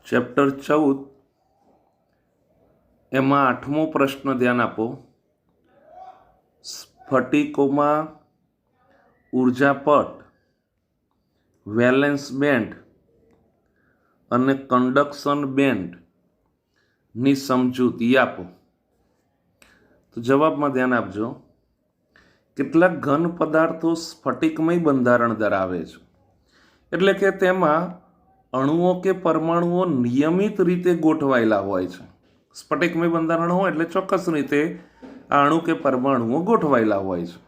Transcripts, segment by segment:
Chapter 14 એમાં 8મો પ્રશ્ન ધ્યાન આપો। સ્ફટિકોમાં ઉર્જા પટ, વેલેન્સ બેન્ડ અને કંડક્શન બેન્ડની સમજૂતી આપો। તો જવાબમાં ધ્યાન આપજો। કેટલાક ઘન પદાર્થો સ્ફટિકમય બંધારણ ધરાવે છે, એટલે કે તેમાં અણુઓ કે પરમાણુઓ નિયમિત રીતે ગોઠવાયેલા હોય છે। સ્ફટિકમય બંધારણ હોય એટલે ચોક્કસ રીતે આ અણુ કે પરમાણુઓ ગોઠવાયેલા હોય છે।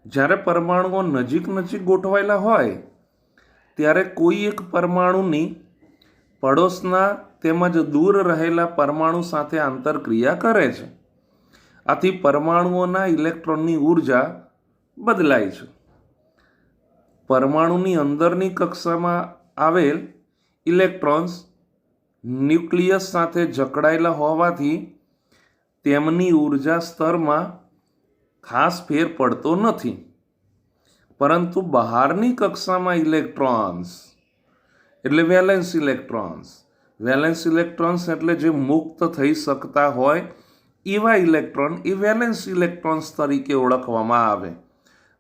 જ્યારે પરમાણુઓ નજીક ગોઠવાયેલા હોય ત્યારે કોઈ એક પરમાણુની પડોશના તેમજ દૂર રહેલા પરમાણુ સાથે આંતરક્રિયા કરે છે। આથી પરમાણુઓના ઇલેક્ટ્રોનની ઉર્જા બદલાય છે। પરમાણુની અંદરની કક્ષામાં આવેલ ઇલેક્ટ્રોન્સ ન્યુક્લિયસ સાથે જકડાયેલા હોવાથી તેમની ઉર્જા સ્તરમાં ખાસ ફેર પડતો નથી, પરંતુ બહારની કક્ષામાં ઇલેક્ટ્રોન્સ એટલે વેલેન્સ ઇલેક્ટ્રોન્સ એટલે જે મુક્ત થઈ શકતા હોય એવા ઇલેક્ટ્રોન એ વેલેન્સ ઇલેક્ટ્રોન્સ તરીકે ઓળખવામાં આવે।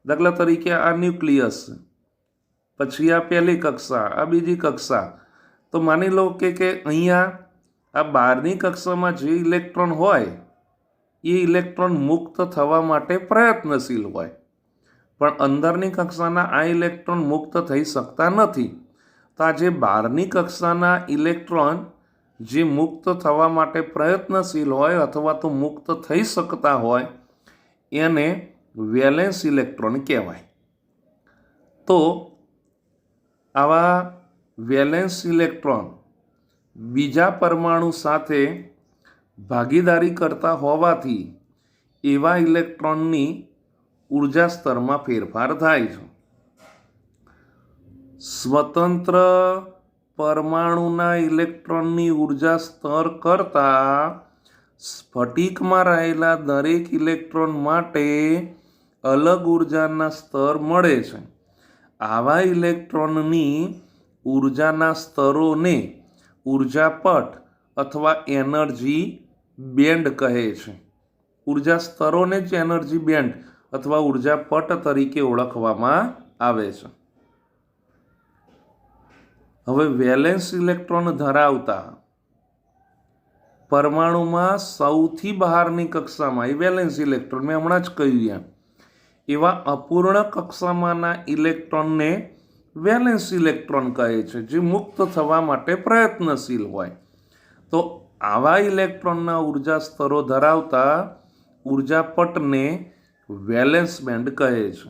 દાખલા તરીકે આ ન્યુક્લિયસ, પછી આ પહેલી કક્ષા, આ બીજી કક્ષા। તો માની લો કે અહીંયા આ બહારની કક્ષામાં જે ઇલેક્ટ્રોન હોય એ ઇલેક્ટ્રોન મુક્ત થવા માટે પ્રયત્નશીલ હોય, પણ અંદરની કક્ષાના આ ઇલેક્ટ્રોન મુક્ત થઈ શકતા નથી। તો આ જે બહારની કક્ષાના ઇલેક્ટ્રોન જે મુક્ત થવા માટે પ્રયત્નશીલ હોય અથવા તો મુક્ત થઈ શકતા હોય એને વેલેન્સ ઇલેક્ટ્રોન કહેવાય। તો આવા વેલેન્સ ઇલેક્ટ્રોન બીજા પરમાણુ સાથે ભાગીદારી કરતા હોવાથી એવા ઇલેક્ટ્રોનની ઉર્જા સ્તરમાં ફેરફાર થાય છે। સ્વતંત્ર પરમાણુના ઇલેક્ટ્રોનની ઉર્જા સ્તર કરતાં સ્ફટિકમાં રહેલા દરેક ઇલેક્ટ્રોન માટે અલગ ઉર્જાના સ્તર મળે છે। આવા ઇલેક્ટ્રોનની ઉર્જાના સ્તરોને ઉર્જા પટ અથવા એનર્જી બેન્ડ કહે છે। ઉર્જા સ્તરોને જ એનર્જી બેન્ડ અથવા ઉર્જા પટ તરીકે ઓળખવામાં આવે છે। હવે વેલેન્સ ઇલેક્ટ્રોન ધરાવતા પરમાણુમાં સૌથી બહારની કક્ષામાં એ વેલેન્સ ઇલેક્ટ્રોન, મેં હમણાં જ કહ્યું એવા અપૂર્ણ કક્ષામાંના ઇલેક્ટ્રોનને વેલેન્સ ઇલેક્ટ્રોન કહે છે, જે મુક્ત થવા માટે પ્રયત્નશીલ હોય। તો આવા ઇલેક્ટ્રોનના ઉર્જા સ્તરો ધરાવતા ઉર્જા પટને વેલેન્સ બેન્ડ કહે છે।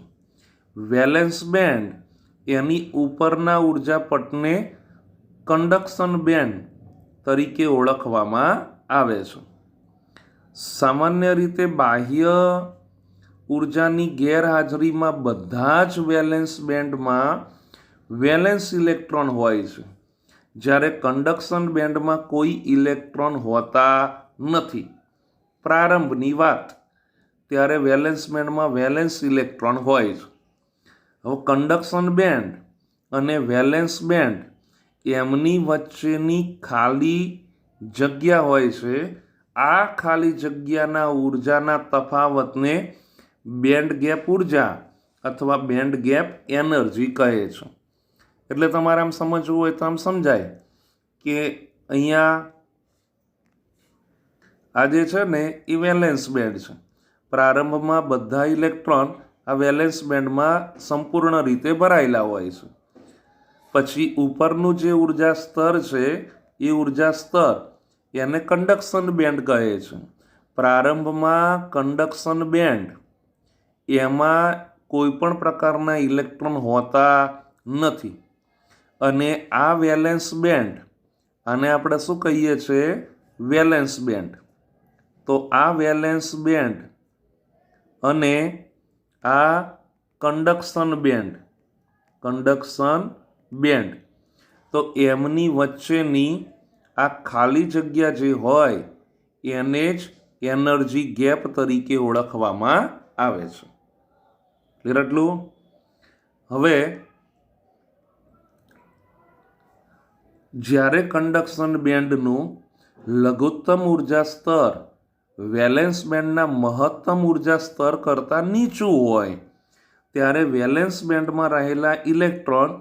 વેલેન્સ બેન્ડ એની ઉપરના ઉર્જા પટને કંડક્શન બેન્ડ તરીકે ઓળખવામાં આવે છે। સામાન્ય રીતે બાહ્ય ઉર્જાની ગેરહાજરીમાં બધા જ વેલેન્સ બેન્ડમાં વેલેન્સ ઇલેક્ટ્રોન હોય છે, જ્યારે કંડક્શન બેન્ડમાં કોઈ ઇલેક્ટ્રોન હોતા નથી। પ્રારંભની વાત, ત્યારે વેલેન્સ બેન્ડમાં વેલેન્સ ઇલેક્ટ્રોન હોય છે। હવે કંડક્શન બેન્ડ અને વેલેન્સ બેન્ડ એમની વચ્ચેની ખાલી જગ્યા હોય છે। આ ખાલી જગ્યાના ઉર્જાના તફાવતને બેન્ડ ગેપ ઉર્જા અથવા બેન્ડ ગેપ એનર્જી કહે છે। એટલે તમારે આમ સમજવું હોય તો આમ સમજાય કે અહીંયા આ જે છે ને એ વેલેન્સ બેન્ડ છે। પ્રારંભમાં બધા ઇલેક્ટ્રોન આ વેલેન્સ બેન્ડમાં સંપૂર્ણ રીતે ભરાયેલા હોય છે। પછી ઉપરનું જે ઉર્જા સ્તર છે એ ઉર્જા સ્તર એને કંડક્શન બેન્ડ કહે છે। પ્રારંભમાં કંડક્શન બેન્ડ એમાં કોઈ પણ પ્રકારના ઇલેક્ટ્રોન હોતા નથી, અને આ વેલેન્સ બેન્ડ આને આપણે શું કહીએ છીએ? Valence band. તો આ વેલેન્સ બેન્ડ અને આ કંડક્શન બેન્ડ તો એમની વચ્ચેની આ ખાલી જગ્યા જે હોય એને જ એનર્જી ગેપ તરીકે ઓળખવામાં આવે છે। ક્લિયર એટલું? હવે જ્યારે કંડક્શન બેન્ડનું લઘુત્તમ ઉર્જા સ્તર વેલેન્સ બેન્ડના મહત્તમ ઉર્જા સ્તર કરતાં નીચું હોય ત્યારે વેલેન્સ બેન્ડમાં રહેલા ઇલેક્ટ્રોન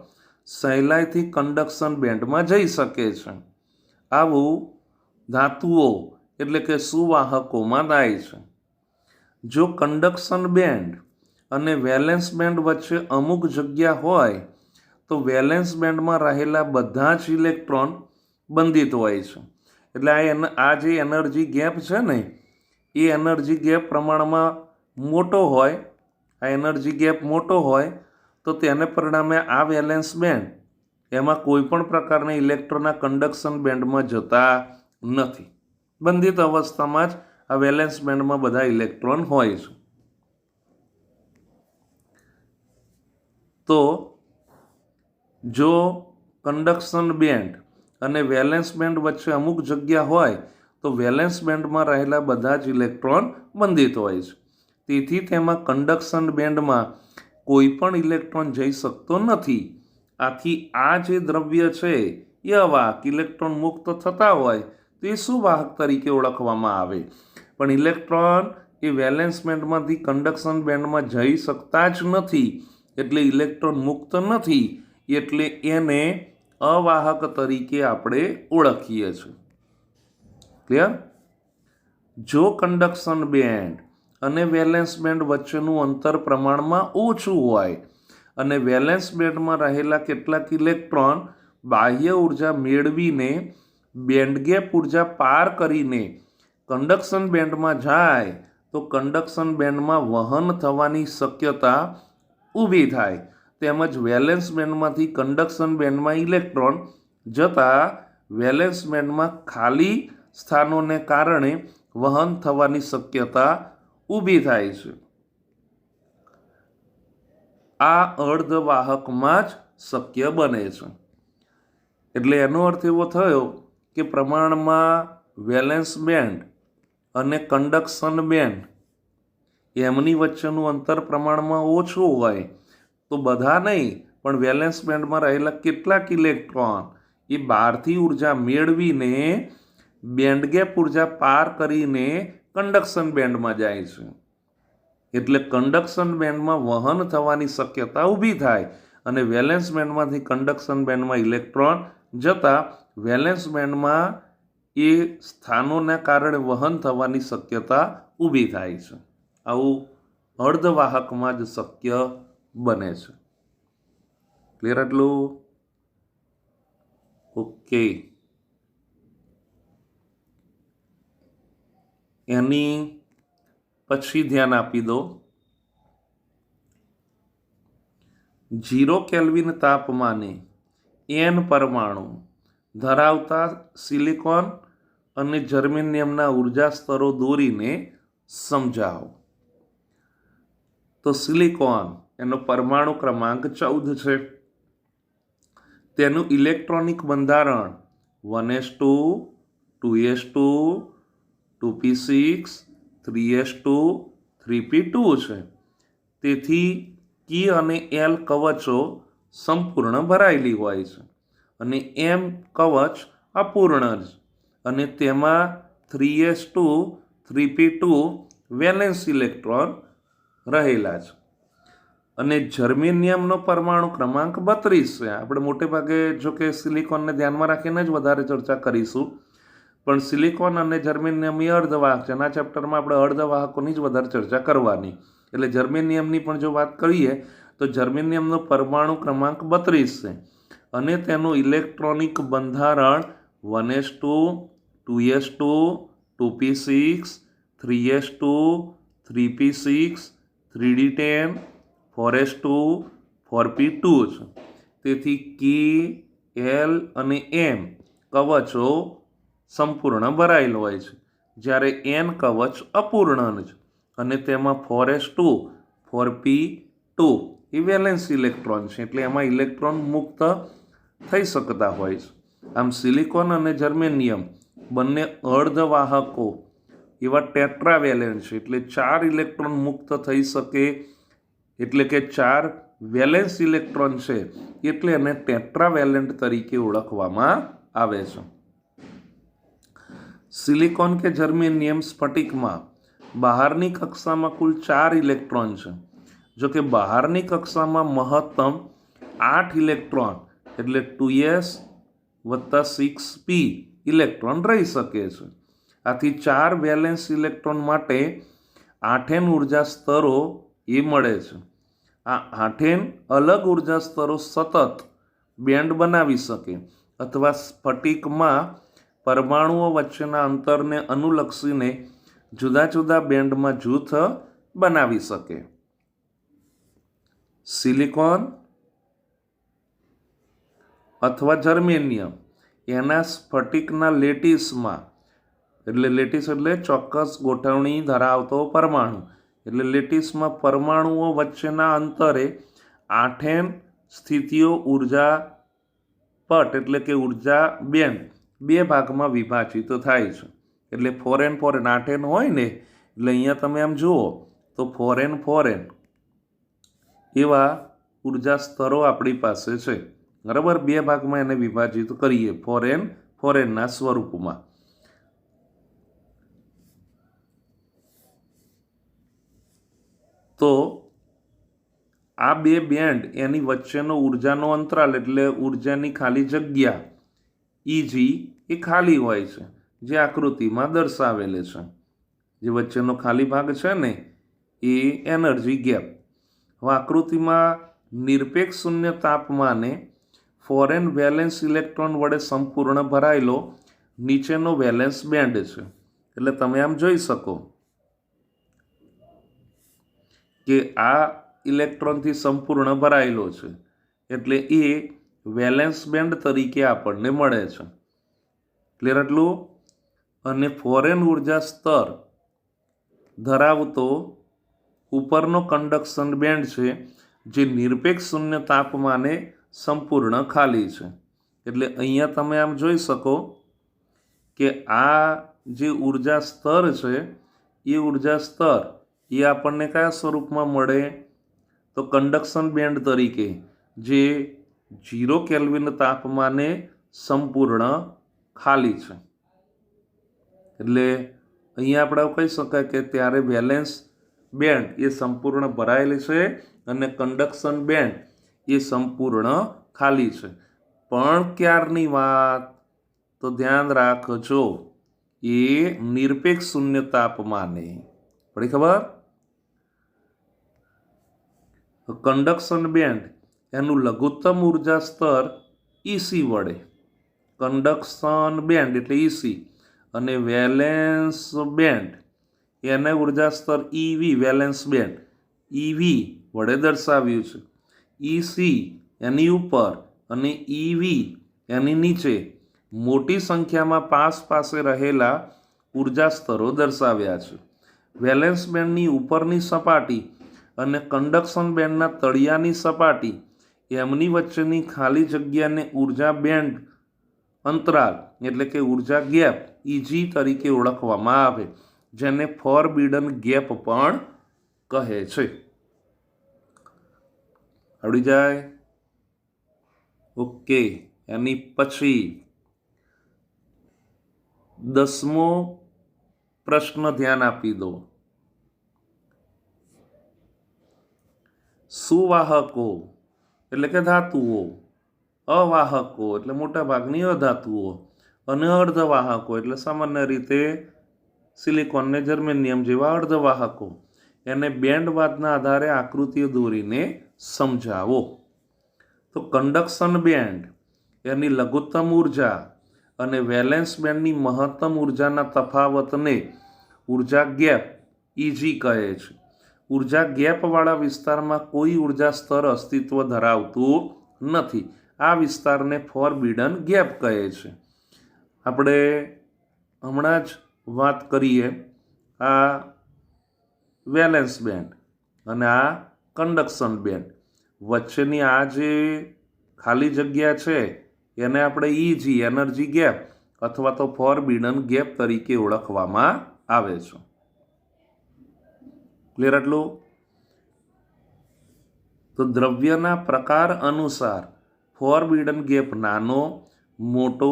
સહેલાઈથી કંડક્શન બેન્ડમાં જઈ શકે છે. આવું ધાતુઓ એટલે કે સુવાહકોમાં થાય છે. જો કંડક્શન બેન્ડ અને વેલેન્સ બેન્ડ વચ્ચે અમુક જગ્યા હોય તો વેલેન્સ બેન્ડમાં રહેલા બધા જ ઇલેક્ટ્રોન બંધિત હોય છે. એટલે આ જે એનર્જી ગેપ છે ને એ એનર્જી ગેપ પ્રમાણમાં મોટો હોય, આ એનર્જી ગેપ મોટો હોય તો તેને પરિણામે આ વેલેન્સ બેન્ડ એમાં કોઈ પણ પ્રકારના ઇલેક્ટ્રોનના કંડક્શન બેન્ડમાં જતા નથી. બંધિત અવસ્થામાં જ આ વેલેન્સ બેન્ડમાં બધા ઇલેક્ટ્રોન હોય છે. તો જો કંડક્શન બેન્ડ અને વેલેન્સ બેન્ડ વચ્ચે અમુક જગ્યા હોય તો વેલેન્સ બેન્ડમાં રહેલા બધા જ ઇલેક્ટ્રોન બંધિત હોય છે. તેથી તેમાં કંડક્શન બેન્ડમાં કોઈ પણ ઇલેક્ટ્રોન જઈ શકતો નથી. આથી આ જે દ્રવ્ય છે એ અવાહક, ઇલેક્ટ્રોન મુક્ત થતા હોય તો એ સુવાહક તરીકે ઓળખવામાં આવે. પણ ઇલેક્ટ્રોન એ વેલેન્સ બેન્ડમાંથી કંડક્શન બેન્ડમાં જઈ શકતા જ નથી, એટલે ઇલેક્ટ્રોન મુક્ત નથી, એટલે એને અવાહક તરીકે આપણે ઓળખીએ છીએ. ક્લિયર? જો કંડક્શન બેન્ડ અને વેલેન્સ બેન્ડ વચ્ચેનું અંતર પ્રમાણમાં ઓછું હોય અને વેલેન્સ બેન્ડમાં રહેલા કેટલાક ઇલેક્ટ્રોન બાહ્ય ઉર્જા મેળવીને બેન્ડ ગેપ ઉર્જા પાર કરીને કંડક્શન બેન્ડમાં જાય તો કંડક્શન બેન્ડમાં વહન થવાની શક્યતા ઊભી થાય. તેમજ વેલેન્સ બેન્ડમાંથી કંડક્શન બેન્ડમાં ઇલેક્ટ્રોન જતા વેલેન્સ બેન્ડમાં ખાલી સ્થાનોને કારણે વહન થવાની શક્યતા ઊભી થાય છે. આ અર્ધવાહકમાં જ શક્ય બને છે. એટલે એનો અર્થ એવો થયો કે પ્રમાણમાં વેલેન્સ બેન્ડ અને કંડક્શન બેન્ડ એમની વચ્ચેનું અંતર પ્રમાણમાં ઓછું હોય તો બધા નહીં પણ વેલેન્સ બેન્ડમાં રહેલા કેટલાક ઇલેક્ટ્રોન એ બહારથી ઉર્જા મેળવીને બેન્ડ ગેપ ઉર્જા પાર કરીને કંડક્શન બેન્ડમાં જાય છે. એટલે કંડક્શન બેન્ડમાં વહન થવાની શક્યતા ઊભી થાય અને વેલેન્સ બેન્ડમાંથી કંડક્શન બેન્ડમાં ઇલેક્ટ્રોન જતાં વેલેન્સ બેન્ડમાં એ સ્થાનોના કારણે વહન થવાની શક્યતા ઊભી થાય છે. આવું અર્ધવાહકમાં જ શક્ય બને છે. ક્લિયર એટલું? ઓકે. એની પછી ધ્યાન આપી દો, 0 કેલ્વિન તાપમાને N પરમાણુ ધરાવતા સિલિકોન અને જર્મેનિયમના ઉર્જા સ્તરો દોરીને સમજાવો. તો સિલિકોન એનો પરમાણુ ક્રમાંક 14 છે. તેનું ઇલેક્ટ્રોનિક બંધારણ 1s2, 2s2, 2p6, 3s2, 3p2 છે. તેથી કી અને એલ કવચો સંપૂર્ણ ભરાયેલી હોય છે અને એમ કવચ અપૂર્ણ જ, અને તેમાં 3s2, 3p2 વેલેન્સ ઇલેક્ટ્રોન રહેલા છે. અને જર્મેનિયમનો પરમાણુ ક્રમાંક 32 છે. આપણે મોટે ભાગે જો કે સિલિકોનને ધ્યાનમાં રાખીને જ વધારે ચર્ચા કરીશું, પણ સિલિકોન અને જર્મેનિયમ એ અર્ધવાહક છે. આ ચેપ્ટરમાં આપણે અર્ધવાહકોની જ વધારે ચર્ચા કરવાની. એટલે જર્મેનિયમની પણ જો વાત કરીએ તો જર્મેનિયમનો પરમાણુ ક્રમાંક 32 છે અને તેનું ઇલેક્ટ્રોનિક બંધારણ 1s2, 2s2, 2p6, 3s2, 3p6, 3d10, 4s2, 4p2 છે. તેથી કી, એલ અને એમ કવચો સંપૂર્ણ ભરાયેલ હોય છે, જ્યારે એન કવચ અપૂર્ણ છે અને તેમાં 4s2, 4p2 એ વેલેન્સ ઇલેક્ટ્રોન છે, એટલે એમાં ઇલેક્ટ્રોન મુક્ત થઈ શકતા હોય છે. આમ સિલિકોન અને જર્મેનિયમ બંને અર્ધવાહકો એવા ટેટ્રાવેલેન્ટ છે, એટલે 4 ઇલેક્ટ્રોન મુક્ત થઈ શકે, એટલે કે 4 વેલેન્સ ઇલેક્ટ્રોન છે, એટલે એને ટેટ્રાવેલેન્ટ તરીકે ઓળખવામાં આવે છે. સિલિકોન કે જર્મેનિયમ સ્ફટિકમાં બહારની કક્ષામાં કુલ 4 ઇલેક્ટ્રોન છે. જો કે બહારની કક્ષામાં મહત્તમ 8 ઇલેક્ટ્રોન એટલે 2s વત્તા 6p ઇલેક્ટ્રોન રહી શકે છે. આથી 4 વેલેન્સ ઇલેક્ટ્રોન માટે 8n ઉર્જા સ્તરો એ મળે છે. આ 8n અલગ ઉર્જા સ્તરો સતત બેન્ડ બનાવી શકે અથવા સ્ફટિકમાં પરમાણુઓ વચ્ચેના અંતરને અનુલક્ષીને જુદા જુદા બેન્ડમાં જૂથ બનાવી શકે. સિલિકોન અથવા જર્મેનિયમ એના સ્ફટિકના લેટીસમાં, એટલે લેટીસ એટલે ચોક્કસ ગોઠવણી ધરાવતો પરમાણુ, એટલે લેટીસમાં પરમાણુઓ વચ્ચેના અંતરે 8n સ્થિતિઓ ઉર્જા પટ એટલે કે ઉર્જા બેન્ડ 2 ભાગમાં વિભાજિત થાય છે. એટલે 4n 4n 8n હોય ને, એટલે અહીંયા તમે આમ જુઓ તો 4n 4n એવા ઉર્જા સ્તરો આપણી પાસે છે. બરાબર, 2 ભાગમાં એને વિભાજિત કરીએ 4n 4n ના સ્વરૂપમાં. તો આ 2 બેન્ડ એની વચ્ચેનો ઉર્જાનો અંતરાલ એટલે ઉર્જાની ખાલી જગ્યા Eg એ ખાલી હોય છે, જે આકૃતિમાં દર્શાવેલે છે. જે વચ્ચેનો ખાલી ભાગ છે ને એ એનર્જી ગેપ. હવે આકૃતિમાં નિરપેક્ષ શૂન્ય તાપમાને 4n વેલેન્સ ઇલેક્ટ્રોન વડે સંપૂર્ણ ભરાયેલો નીચેનો વેલેન્સ બેન્ડ છે. એટલે તમે આમ જોઈ શકો કે આ ઇલેક્ટ્રોનથી સંપૂર્ણ ભરાયેલો છે, એટલે એ વેલેન્સ બેન્ડ તરીકે આપણને મળે છે. ક્લિયર એટલું? અને 4n ઉર્જા સ્તર ધરાવતો ઉપરનો કંડક્શન બેન્ડ છે, જે નિરપેક્ષ શૂન્ય તાપમાને સંપૂર્ણ ખાલી છે. એટલે અહીંયા તમે આમ જોઈ શકો કે આ જે ઉર્જા સ્તર છે એ ઉર્જા સ્તર એ આપણને કયા સ્વરૂપમાં મળે? તો કંડક્શન બેન્ડ તરીકે, જે 0 કેલ્વિન તાપમાને સંપૂર્ણ ખાલી છે. એટલે અહીંયા આપણે કહી શકાય કે ત્યારે વેલેન્સ બેન્ડ એ સંપૂર્ણ ભરાયેલી છે અને કંડક્શન બેન્ડ એ સંપૂર્ણ ખાલી છે. પણ ક્યારની વાત? તો ધ્યાન રાખજો, એ નિરપેક્ષ શૂન્ય તાપમાને. પડી ખબર? કંડક્શન બેન્ડ એનું લઘુત્તમ ઉર્જા સ્તર EC વડે, કંડક્શન બેન્ડ એટલે EC, અને વેલેન્સ બેન્ડ એને ઉર્જા સ્તર EV વેલેન્સ બેન્ડ EV વડે દર્શાવ્યું છે. EC એની ઉપર અને EV એની નીચે મોટી સંખ્યામાં પાસ પાસે રહેલા ઉર્જા સ્તરો દર્શાવ્યા છે. વેલેન્સ બેન્ડની ઉપરની સપાટી અને કંડક્શન બેન્ડના તળિયાની સપાટી એમની વચ્ચેની ખાલી જગ્યાને ઉર્જા બેન્ડ અંતરાલ એટલે કે ઉર્જા ગેપ EG તરીકે ઓળખવામાં આવે, જેને ફોરબિડન ગેપ પણ કહે છે. આવડી જાય? ઓકે. એની પછી 10મો પ્રશ્ન ધ્યાન આપી દો. સુવાહકો એટલે કે ધાતુઓ, અવાહકો એટલે મોટા ભાગની અધાતુઓ, અને અર્ધવાહકો એટલે સામાન્ય રીતે સિલિકોન ને જર્મેનિયમ જેવા અર્ધવાહકો, એને બેન્ડવાદના આધારે આકૃતિઓ દોરીને સમજાવો. તો કંડક્શન બેન્ડ એની લઘુત્તમ ઉર્જા અને વેલેન્સ બેન્ડની મહત્તમ ઉર્જાના તફાવતને ઉર્જા ગેપ EG કહે છે. ઉર્જા ગેપવાળા વિસ્તારમાં કોઈ ઉર્જા સ્તર અસ્તિત્વ ધરાવતું નથી. આ વિસ્તારને ફોરબિડન ગેપ કહે છે. આપણે હમણાં જ વાત કરીએ આ વેલેન્સ બેન્ડ અને આ કંડક્શન બેન્ડ વચ્ચેની આ જે ખાલી જગ્યા છે એને આપણે EG એનર્જી ગેપ અથવા તો ફોરબિડન ગેપ તરીકે ઓળખવામાં આવે છે. ક્લિયર એટલું? તો દ્રવ્યના પ્રકાર અનુસાર ફોરબિડન ગેપ નાનો, મોટો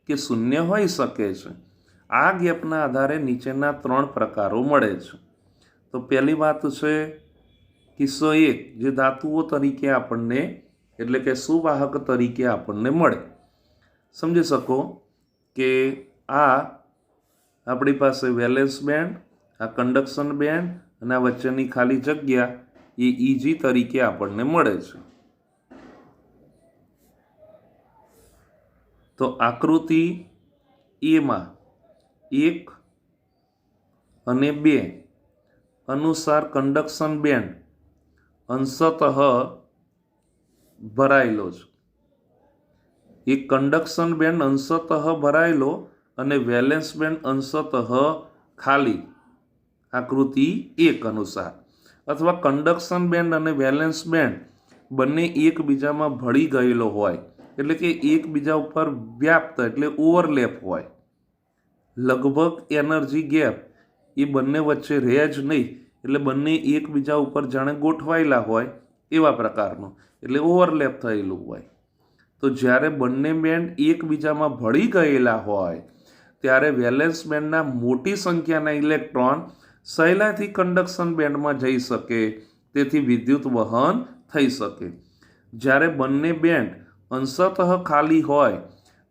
કે શૂન્ય હોઈ શકે છે। આ ગેપના આધારે નીચેના 3 પ્રકારો મળે છે। તો પહેલી વાત છે કિસ્સો 1, જે ધાતુઓ તરીકે આપણને એટલે કે સુવાહક તરીકે આપણને મળે। સમજી શકો કે આ આપણી પાસે વેલેન્સ બેન્ડ, આ કંડક્શન બેન્ડ અને આ વચ્ચેની ખાલી જગ્યા એ Eg તરીકે આપણને મળે છે। તો આકૃતિ એમાં 1 અને 2 અનુસાર કંડક્શન બેન્ડ અંશતઃ ભરાયેલો છે। એક કંડક્શન બેન્ડ અંશતઃ ભરાયેલો અને વેલેન્સ બેન્ડ અંશતઃ ખાલી, આકૃતિ 1 અનુસાર। અથવા કંડક્શન બેન્ડ અને વેલેન્સ બેન્ડ બંને એકબીજામાં ભળી ગયેલો હોય, એટલે કે એકબીજા ઉપર વ્યાપ્ત એટલે ઓવરલેપ હોય, લગભગ એનર્જી ગેપ એ બંને વચ્ચે રહે જ નહીં, એટલે બંને એકબીજા ઉપર જાણે ગોઠવાયેલા હોય એવા પ્રકારનું, એટલે ઓવરલેપ થયેલું હોય। તો જ્યારે બંને બેન્ડ એકબીજામાં ભળી ગયેલા હોય ત્યારે વેલેન્સ બેન્ડના મોટી સંખ્યાના ઇલેક્ટ્રોન સહેલાઈથી કંડક્શન બેન્ડમાં જઈ શકે, તેથી વિદ્યુત વહન થઈ શકે। જ્યારે બંને બેન્ડ અંશતઃ ખાલી હોય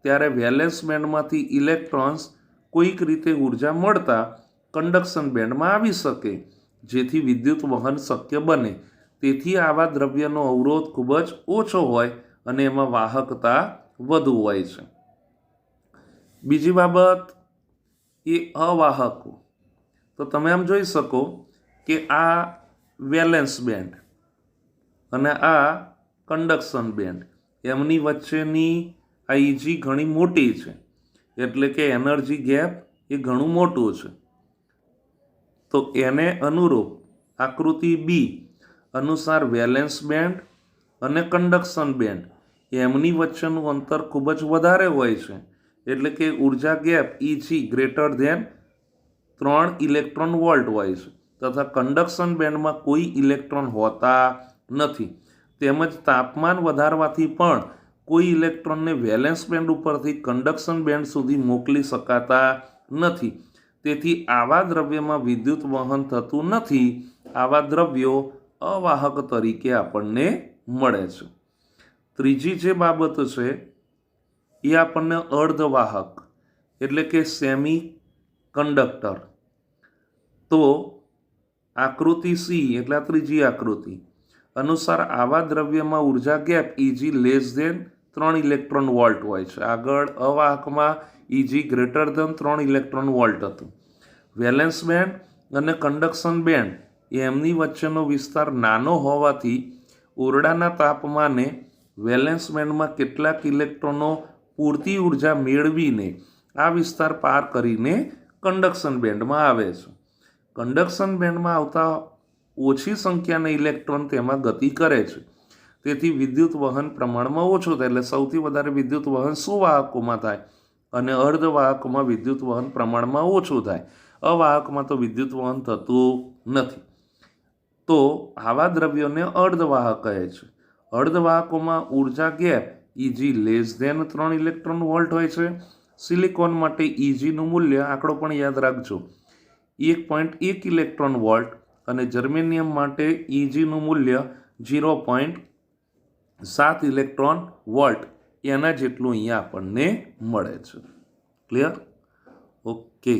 ત્યારે વેલેન્સ બેન્ડમાંથી ઇલેક્ટ્રોન્સ કોઈક રીતે ઉર્જા મળતા કંડક્શન બેન્ડમાં આવી શકે, જેથી વિદ્યુત વહન શક્ય બને। તેથી આવા દ્રવ્યનો અવરોધ ખૂબ જ ઓછો હોય અને એમાં વાહકતા વધુ હોય છે। બીજી બાબત એ અવાહકો। તો તમે આમ જોઈ શકો કે આ વેલેન્સ બેન્ડ અને આ કંડક્શન બેન્ડ એમની વચ્ચેની આ Eg ઘણી મોટી છે, એટલે કે એનર્જી ગેપ એ ઘણું મોટું છે। તો એને અનુરૂપ આકૃતિ બી અનુસાર વેલેન્સ બેન્ડ અને કંડક્શન બેન્ડ એમની વચ્ચેનું અંતર ખૂબ જ વધારે હોય છે, એટલે કે ઉર્જા gap Eg greater than 3 electron volt હોય છે, તથા કંડક્શન બેન્ડમાં કોઈ ઇલેક્ટ્રોન હોતા નથી। તેમજ તાપમાન વધારવાથી પણ કોઈ ઇલેક્ટ્રોનને વેલેન્સ બેન્ડ ઉપરથી કંડક્શન બેન્ડ સુધી મોકલી શકાતા નથી, તેથી આવા દ્રવ્યમાં વિદ્યુત વહન થતું નથી। આવા દ્રવ્યો અવાહક તરીકે આપણને મળે છે। ત્રીજી જે બાબત છે એ આપણને અર્ધવાહક એટલે કે સેમી કંડક્ટર। તો આકૃતિ સી એટલે આ ત્રીજી આકૃતિ અનુસાર આવા દ્રવ્યમાં ઉર્જા gap Eg less than 3 electron volt હોય છે। આગળ અવાહકમાં Eg greater than 3 electron volt હતું। વેલેન્સ બેન્ડ અને કંડક્શન બેન્ડ એમની વચ્ચેનો વિસ્તાર નાનો હોવાથી ઓરડાના તાપમાને વેલેન્સ બેન્ડમાં કેટલાક ઇલેક્ટ્રોનો પૂરતી ઉર્જા મેળવીને આ વિસ્તાર પાર કરીને કંડક્શન બેન્ડમાં આવે છે। કંડક્શન બેન્ડમાં આવતા ઓછી સંખ્યાના ઇલેક્ટ્રોન તેમાં ગતિ કરે છે, તેથી વિદ્યુત વહન પ્રમાણમાં ઓછું થાય। એટલે સૌથી વધારે વિદ્યુત વહન સુવાહકોમાં થાય અને અર્ધવાહકોમાં વિદ્યુત વહન પ્રમાણમાં ઓછું થાય। અવાહકમાં તો વિદ્યુત વહન થતું નથી। તો આવા દ્રવ્યોને અર્ધવાહક કહે છે। અર્ધવાહકોમાં ઉર્જા gap Eg less than 3 electron volt હોય છે। સિલિકોન માટે Egનું મૂલ્ય આંકડો પણ યાદ રાખજો 1.1 ઇલેક્ટ્રોન વોલ્ટ અને જર્મેનિયમ માટે Egનું મૂલ્ય 0.7 ઇલેક્ટ્રોન વોલ્ટ એના જેટલું અહીંયા આપણને મળે છે। ક્લિયર? ઓકે।